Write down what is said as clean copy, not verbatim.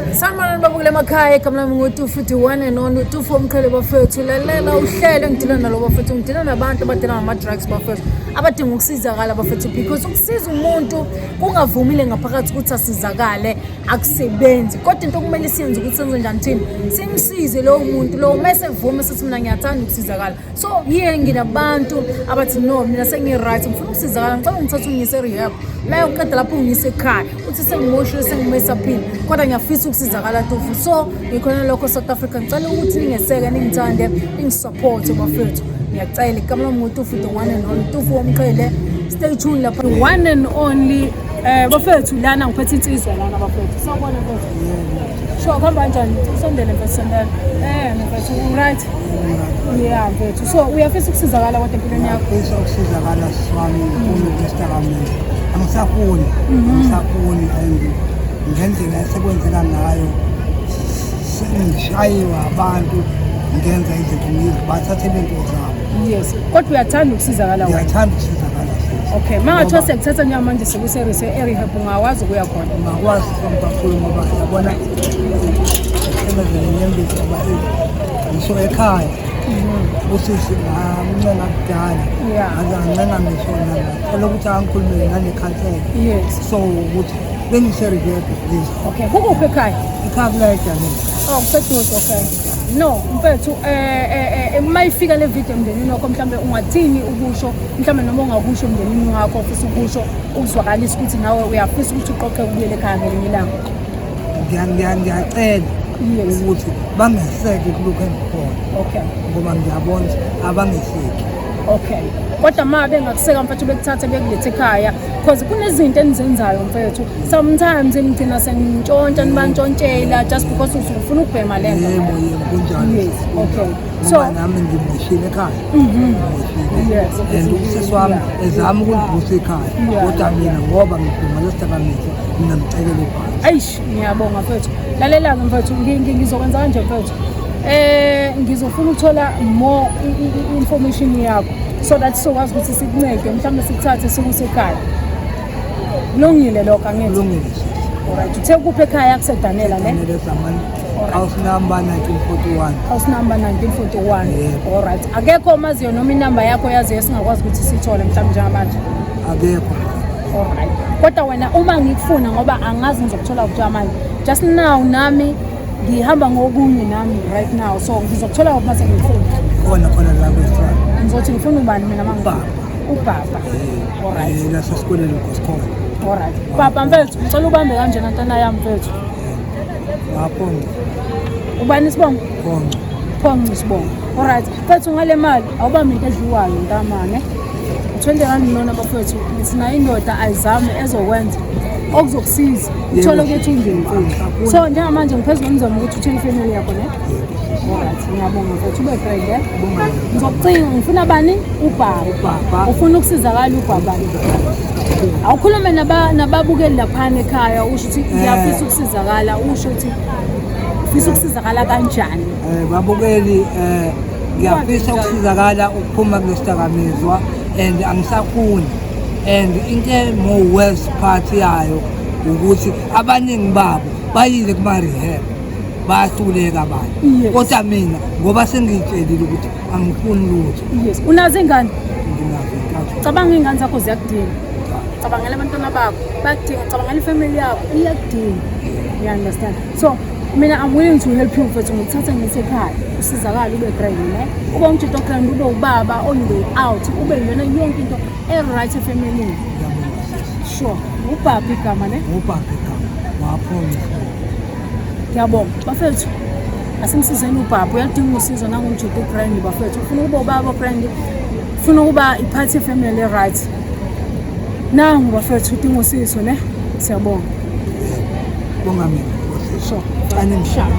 Sanibonani babukela emakhaya egamla ngoTufu the one and only Tufu umqhele bafethu lalela uhlelo ngidila nalo bafethu ngidila nabantu abadala ngama drugs bafethu abadinga ukusizakala bafethu because ukusiza umuntu kungavumile ngaphakathi ukuthi asizakale akusebenzi kodwa into okumele siyenze ukuthi senze njani thina simsize lo muntu lo mase vume sithi mina ngiyathanda ukusizakala so here nginabantu abathi no mina sengi right ngifuna ukusizakala ngicela ungithathe ungise rehab la uqeda lapho ungise ekhaya uthi sengimoshile sengimesa phila kodwa ngiyafisa ukusizakala Tufu so ngikhona lokho South Africa ngicela ukuthi ningeseke ningithande ningisupport bafethu ngiyacela ikamla ngoTufu the one and only Tufu womqhele stay tuned lapha one and only bafethu lana ngiphethe insizwa lana bafethu sawubona bafethu sho khamba kanjani usondele mfethu sondela mfethu right yeah mfethu so uyafisa ukusizakala kodwa empilweni yakho uyafisa ukusizakala swami uNinstagram angisafuni and ngendlela esekwenzeka ngayo sengishayiwa abantu ngenza izinto ngizibathathe lento zabo yes kodwa uyathanda ukusizakala wena uyathanda ukusizakala okay mangathiwa sekuthatha nyamanje sekuservice e-rehab ungawazi ukuya khona ungakwazi kakhulu ngoba yabona emazweni ngoba ngisho ekhaya usisi ngamncela kudala angancenga ngisho ukuthi angikhulume ngane khansela yes so ukuthi bengiservice please okay kukuphi ekhaya ekhaya njani kuseduze okay no mfethu mayifika le video emndenini wakho mhlambe ungathini ukusho mhlambe noma ungakusho emndenini wakho ufisa ukusho ukuzwakalisa ukuthi nawe uyafisa ukuthi uqoqe ukubuyela ekhaya ngelinye ilanga ngiyacela ukuthi bangeseke kulokho engikhona okay ngoba ngiyabona abangeseki okay kodwa ma bengakuseka mfethu bekuthatha bekulethe ekhaya because kunezinto enizenzayo mfethu sometimes ngithina sengintshontsha nibantshontshela just because ufuna ukubhema lento yebo kunjalo yes okay so nami ngimoshile ekhaya yes and usisi wami ezama ukuvusa ekhaya kodwa mina ngoba ngibhema lesidakamizwa nginamcekela phansi ayish ngiyabonga mfethu lalela ke mfethu ngizokwenza kanje mfethu ngizofuna ukuthola more information yakho so that sizokwazi ukuthi sikuncede mhlawumbe sikuthathe sikusekhaya kulungile lokho angeke kulungile alright uthe kuphi ekhaya kusedanela ne house number 1941 house number 1941 alright akekho omaziyo noma inamba yakho yaziyo singakwazi ukuthi sithole mhlawumbe njengamanje akekho alright kodwa wena uma ngikufuna ngoba angazi ngizokuthola kujamanje just now nami ngihamba ngokunye nami right now so ngizokuthola ngoba mase ngifuna khona la kwesithathu ngizothi ngifuna ubani mina mangibaba ubaba alright la sesikoleni ngosikhona alright baba mfethu ngicela ubambe kanjena ntana yami mfethu lapho ubani sibongo phonco sibongo alright mfethu ngale mali awubambi into edliwayo ntamane 20 rand nona bafethu sina indoda ayizame ezokwenza okuzokusiza uthola ukuthi ungene mfethu so njengamanje ngiphezulu ngizama ukuthi uthele ifamily yakho ne alright ngiyabonga mfethu ube friend ngizokucinga ngifuna bani ubaba ufuna ukusizakala ubaba awukhulume nababukeli lapha ekhaya usho ukuthi ngiyafisa ukusizakala usho ukuthi ufisa ukusizakala kanjani babukeli ngiyafisa ukusizakala ukuphuma kulesidakamizwa and angisafuni and into more worst part yayo ukuthi abaningi babo bayile kuma rehab bayahluleka abantu kodwa mina ngoba sengitshelile ukuthi angifuni lutho yes unazo ingane nginazo cabanga ingane zakho ziyakudinga cabangela abantwana bakho bakudinga cabangela ifamily yakho iyakudinga you understand so mina I'm willing to help you mfethu ngithatha ngisekhaya usizakala ube grand ne ube umthetho grand ube ubaba on the out ube yona yonke into right efamily sure ubaba igama ne ubaba igama waphonca ngiyabonga bafethu asimsizeni ubaba uyadinga usizo nangumthetho grand bafethu ufuna ukuba ubaba grand ufuna ukuba iphathi efamily right nangu bafethu udinga usizo ne siyabonga bonga mina sure Anymshaka.